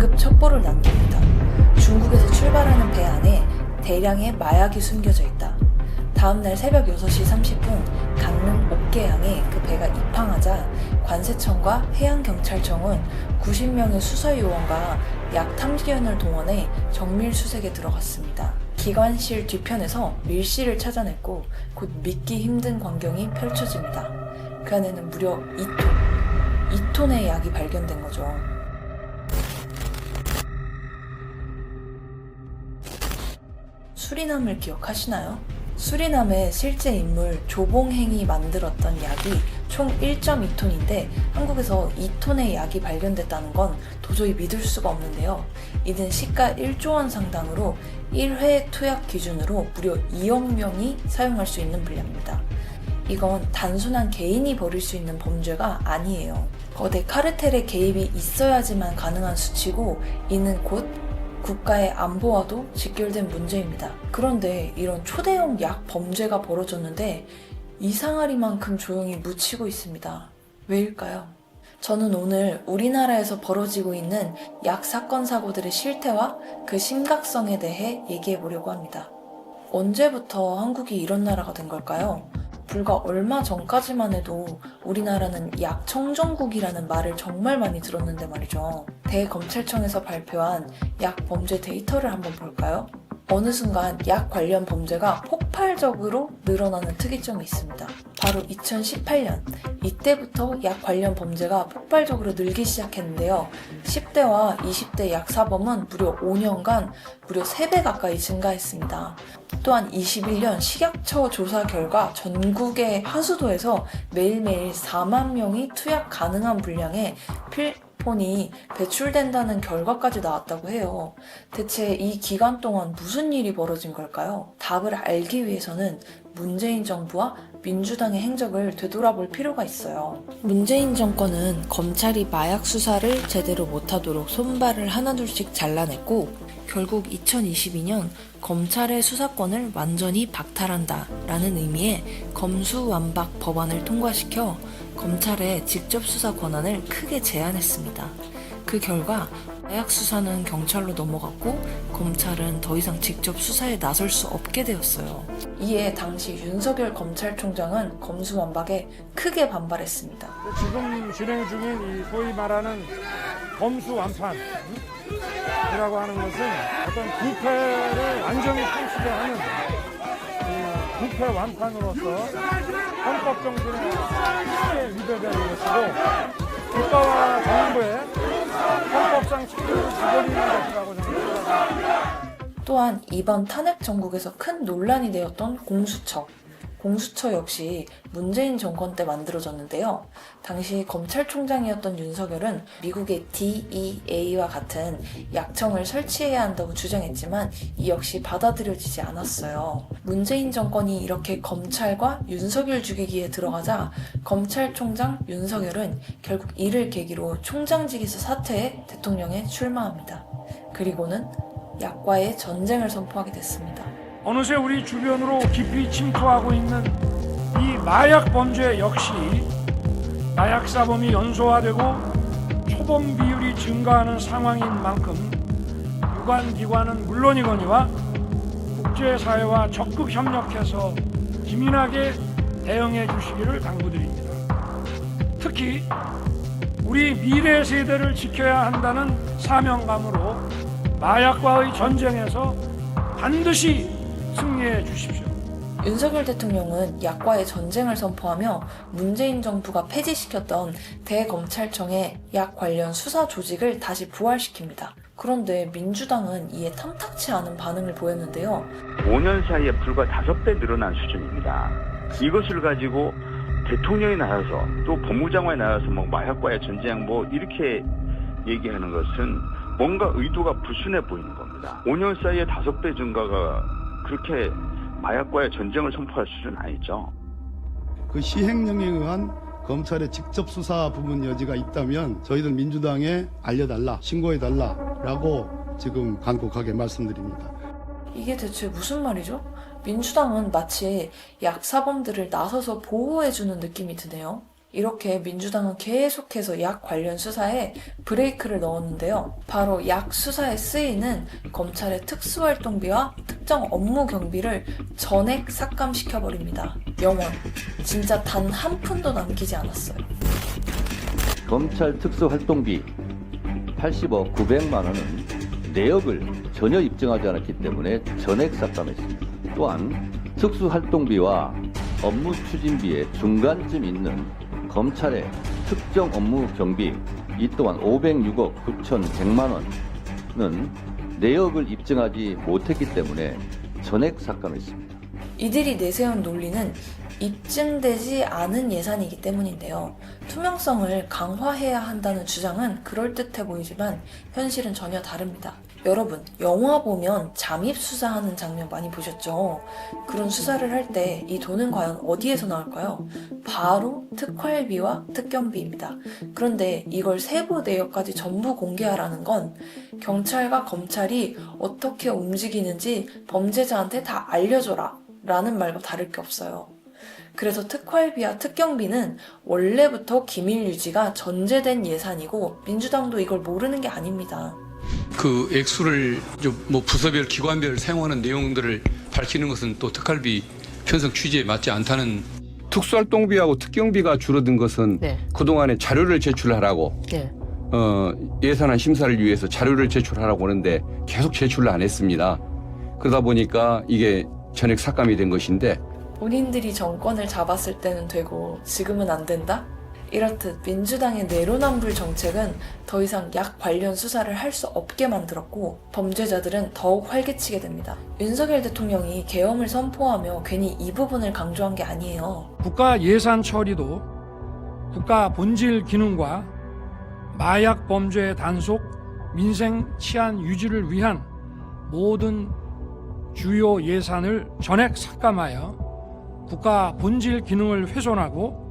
긴급 첩보를 남깁니다. 중국에서 출발하는 배 안에 대량의 마약이 숨겨져 있다. 다음날 새벽 6시 30분 강릉 옥계항에 그 배가 입항하자 관세청과 해양경찰청은 90명의 수사요원과 약 탐지견을 동원해 정밀 수색에 들어갔습니다. 기관실 뒤편에서 밀씨를 찾아냈고 곧 믿기 힘든 광경이 펼쳐집니다. 그 안에는 무려 2톤의 약이 발견된 거죠. 수리남을 기억하시나요? 수리남의 실제 인물 조봉행이 만들었던 약이 총 1.2톤인데 한국에서 2톤의 약이 발견됐다는 건 도저히 믿을 수가 없는데요. 이는 시가 1조 원 상당으로 1회 투약 기준으로 무려 2억 명이 사용할 수 있는 분량입니다. 이건 단순한 개인이 벌일 수 있는 범죄가 아니에요. 거대 카르텔의 개입이 있어야지만 가능한 수치고 이는 곧 국가의 안보와도 직결된 문제입니다. 그런데 이런 초대형 약 범죄가 벌어졌는데 이상하리만큼 조용히 묻히고 있습니다. 왜일까요? 저는 오늘 우리나라에서 벌어지고 있는 약 사건 사고들의 실태와 그 심각성에 대해 얘기해 보려고 합니다. 언제부터 한국이 이런 나라가 된 걸까요? 불과 얼마 전까지만 해도 우리나라는 약청정국이라는 말을 정말 많이 들었는데 말이죠. 대검찰청에서 발표한 약 범죄 데이터를 한번 볼까요? 어느 순간 약 관련 범죄가 폭발적으로 늘어나는 특이점이 있습니다. 바로 2018년, 이때부터 약 관련 범죄가 폭발적으로 늘기 시작했는데요. 10대와 20대 약사범은 무려 5년간 무려 3배 가까이 증가했습니다. 또한 21년 식약처 조사 결과 전국의 하수도에서 매일매일 4만 명이 투약 가능한 분량의 필폰이 배출된다는 결과까지 나왔다고 해요. 대체 이 기간 동안 무슨 일이 벌어진 걸까요? 답을 알기 위해서는 문재인 정부와 민주당의 행적을 되돌아볼 필요가 있어요. 문재인 정권은 검찰이 마약 수사를 제대로 못하도록 손발을 하나둘씩 잘라냈고 결국 2022년 검찰의 수사권을 완전히 박탈한다 라는 의미의 검수완박 법안을 통과시켜 검찰의 직접 수사 권한을 크게 제한했습니다. 그 결과 마약 수사는 경찰로 넘어갔고 검찰은 더 이상 직접 수사에 나설 수 없게 되었어요. 이에 당시 윤석열 검찰총장은 검수완박에 크게 반발했습니다. 지금 진행 중인 이 소위 말하는 검수완판이라고 하는 것은 어떤 부패를 완전히 상실해 하는 부패 완판으로서 헌법 정신에 크게 위배되는 것이고 국가와 정부의 헌법상 책임을 지버리는 것이라고 저는 생각합니다. 또한 이번 탄핵 정국에서 큰 논란이 되었던 공수처. 공수처 역시 문재인 정권 때 만들어졌는데요. 당시 검찰총장이었던 윤석열은 미국의 DEA와 같은 약청을 설치해야 한다고 주장했지만 이 역시 받아들여지지 않았어요. 문재인 정권이 이렇게 검찰과 윤석열 죽이기에 들어가자 검찰총장 윤석열은 결국 이를 계기로 총장직에서 사퇴해 대통령에 출마합니다. 그리고는 약과의 전쟁을 선포하게 됐습니다. 어느새 우리 주변으로 깊이 침투하고 있는 이 마약 범죄 역시 마약 사범이 연소화되고 초범 비율이 증가하는 상황인 만큼 유관 기관은 물론이거니와 국제사회와 적극 협력해서 기민하게 대응해 주시기를 당부드립니다. 특히 우리 미래 세대를 지켜야 한다는 사명감으로 마약과의 전쟁에서 반드시 승리해 주십시오. 윤석열 대통령은 약과의 전쟁을 선포하며 문재인 정부가 폐지시켰던 대검찰청의 약 관련 수사 조직을 다시 부활시킵니다. 그런데 민주당은 이에 탐탁치 않은 반응을 보였는데요. 5년 사이에 불과 5배 늘어난 수준입니다. 이것을 가지고 대통령이 나와서 또 법무장관이 나와서 마약과의 전쟁 이렇게 얘기하는 것은 뭔가 의도가 불순해 보이는 겁니다. 5년 사이에 5배 증가가 그렇게 마약과의 전쟁을 선포할 수준은 아니죠. 그 시행령에 의한 검찰의 직접 수사 부분 여지가 있다면 저희들 민주당에 알려달라, 신고해달라라고 지금 간곡하게 말씀드립니다. 이게 대체 무슨 말이죠? 민주당은 마치 약사범들을 나서서 보호해주는 느낌이 드네요. 이렇게 민주당은 계속해서 약 관련 수사에 브레이크를 넣었는데요. 바로 약 수사에 쓰이는 검찰의 특수활동비와 특정 업무 경비를 전액 삭감시켜버립니다. 영원. 진짜 단 한 푼도 남기지 않았어요. 검찰 특수활동비 80억 900만 원은 내역을 전혀 입증하지 않았기 때문에 전액 삭감했습니다. 또한 특수활동비와 업무 추진비의 중간쯤 있는 검찰의 특정 업무 경비 이 또한 506억 9,100만 원은 내역을 입증하지 못했기 때문에 전액 삭감했습니다. 이들이 내세운 논리는 입증되지 않은 예산이기 때문인데요. 투명성을 강화해야 한다는 주장은 그럴듯해 보이지만 현실은 전혀 다릅니다. 여러분, 영화 보면 잠입 수사하는 장면 많이 보셨죠? 그런 수사를 할 때 이 돈은 과연 어디에서 나올까요? 바로 특활비와 특경비입니다. 그런데 이걸 세부 내역까지 전부 공개하라는 건 경찰과 검찰이 어떻게 움직이는지 범죄자한테 다 알려줘라 라는 말과 다를 게 없어요. 그래서 특활비와 특경비는 원래부터 기밀 유지가 전제된 예산이고 민주당도 이걸 모르는 게 아닙니다. 그 액수를 뭐 부서별 기관별 사용하는 내용들을 밝히는 것은 또 특활비 편성 취지에 맞지 않다는. 특수활동비하고 특경비가 줄어든 것은 네. 그동안에 자료를 제출하라고 네. 예산안 심사를 위해서 자료를 제출하라고 하는데 계속 제출을 안 했습니다. 그러다 보니까 이게 전액 삭감이 된 것인데 본인들이 정권을 잡았을 때는 되고 지금은 안 된다? 이렇듯 민주당의 내로남불 정책은 더 이상 약 관련 수사를 할 수 없게 만들었고 범죄자들은 더욱 활개치게 됩니다. 윤석열 대통령이 계엄을 선포하며 괜히 이 부분을 강조한 게 아니에요. 국가 예산 처리도 국가 본질 기능과 마약 범죄 단속, 민생 치안 유지를 위한 모든 주요 예산을 전액 삭감하여 국가 본질 기능을 훼손하고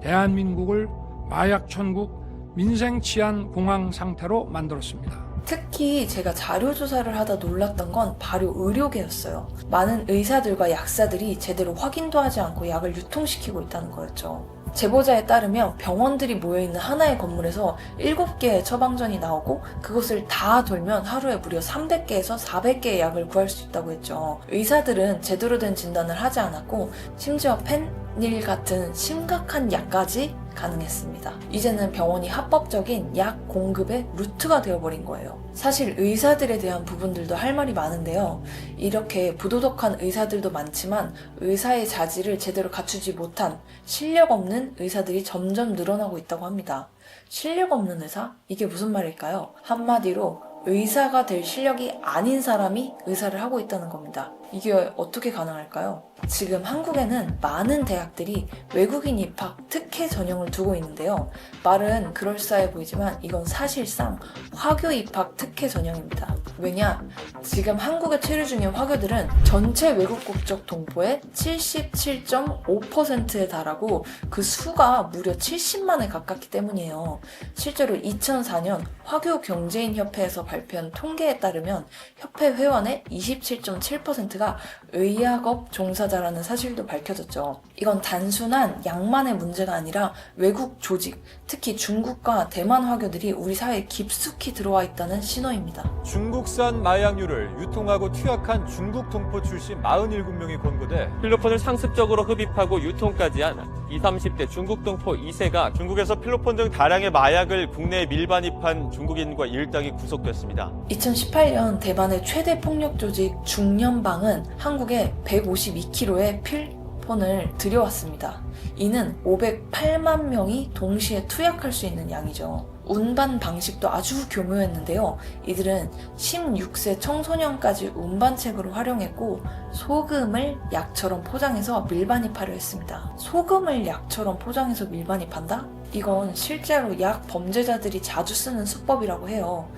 대한민국을 마약 천국, 민생 치안 공황 상태로 만들었습니다. 특히 제가 자료조사를 하다 놀랐던 건 바로 의료계였어요. 많은 의사들과 약사들이 제대로 확인도 하지 않고 약을 유통시키고 있다는 거였죠. 제보자에 따르면 병원들이 모여있는 하나의 건물에서 7개의 처방전이 나오고 그것을 다 돌면 하루에 무려 300개에서 400개의 약을 구할 수 있다고 했죠. 의사들은 제대로 된 진단을 하지 않았고 심지어 펜닐 같은 심각한 약까지 가능했습니다. 이제는 병원이 합법적인 약 공급의 루트가 되어버린 거예요. 사실 의사들에 대한 부분들도 할 말이 많은데요. 이렇게 부도덕한 의사들도 많지만 의사의 자질을 제대로 갖추지 못한 실력 없는 의사들이 점점 늘어나고 있다고 합니다. 실력 없는 의사? 이게 무슨 말일까요? 한마디로 의사가 될 실력이 아닌 사람이 의사를 하고 있다는 겁니다. 이게 어떻게 가능할까요? 지금 한국에는 많은 대학들이 외국인 입학 특혜 전형을 두고 있는데요. 말은 그럴싸해 보이지만 이건 사실상 화교 입학 특혜 전형입니다. 왜냐? 지금 한국에 체류 중인 화교들은 전체 외국 국적 동포의 77.5%에 달하고 그 수가 무려 70만에 가깝기 때문이에요. 실제로 2004년 화교 경제인 협회에서 발표한 통계에 따르면 협회 회원의 27.7%가 의학업 종사자라는 사실도 밝혀졌죠. 이건 단순한 양만의 문제가 아니라 외국 조직, 특히 중국과 대만 화교들이 우리 사회에 깊숙이 들어와 있다는 신호입니다. 중국산 마약류를 유통하고 투약한 중국 동포 출신 47명이 권고돼 필로폰을 상습적으로 흡입하고 유통까지 한 20, 30대 중국 동포 2세가 중국에서 필로폰 등 다량의 마약을 국내에 밀반입한 중국인과 일당이 구속됐습니다. 2018년 대만의 최대 폭력 조직 중련방은 한국에 152kg의 필폰을 들여왔습니다. 이는 508만 명이 동시에 투약할 수 있는 양이죠. 운반 방식도 아주 교묘했는데요. 이들은 16세 청소년까지 운반책으로 활용했고 소금을 약처럼 포장해서 밀반입하려 했습니다. 소금을 약처럼 포장해서 밀반입한다? 이건 실제로 약 범죄자들이 자주 쓰는 수법이라고 해요.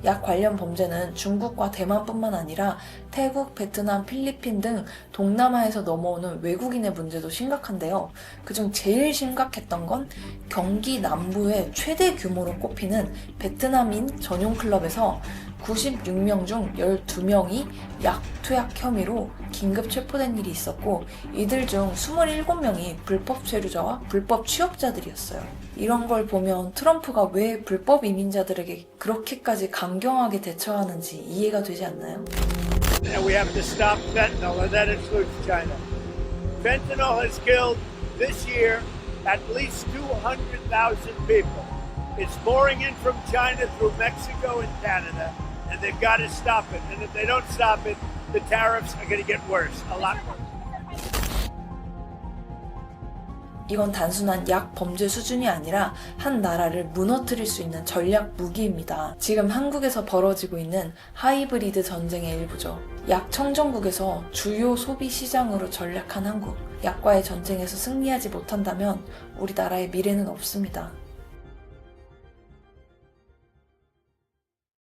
약 관련 범죄는 중국과 대만뿐만 아니라 태국, 베트남, 필리핀 등 동남아에서 넘어오는 외국인의 문제도 심각한데요. 그중 제일 심각했던 건 경기 남부의 최대 규모로 꼽히는 베트남인 전용 클럽에서 96명 중 12명이 약 투약 혐의로 긴급 체포된 일이 있었고 이들 중 27명이 불법 체류자와 불법 취업자들이었어요. 이런 걸 보면 트럼프가 왜 불법 이민자들에게 그렇게까지 강경하게 대처하는지 이해가 되지 않나요? And we have to stop fentanyl, and that includes China. Fentanyl has killed this year at least 200,000 people. It's pouring in from China through Mexico and Canada, and they've got to stop it. And if they don't stop it, the tariffs are going to get worse, a lot worse. 이건 단순한 약 범죄 수준이 아니라 한 나라를 무너뜨릴 수 있는 전략 무기입니다. 지금 한국에서 벌어지고 있는 하이브리드 전쟁의 일부죠. 약 청정국에서 주요 소비 시장으로 전략한 한국. 약과의 전쟁에서 승리하지 못한다면 우리나라의 미래는 없습니다.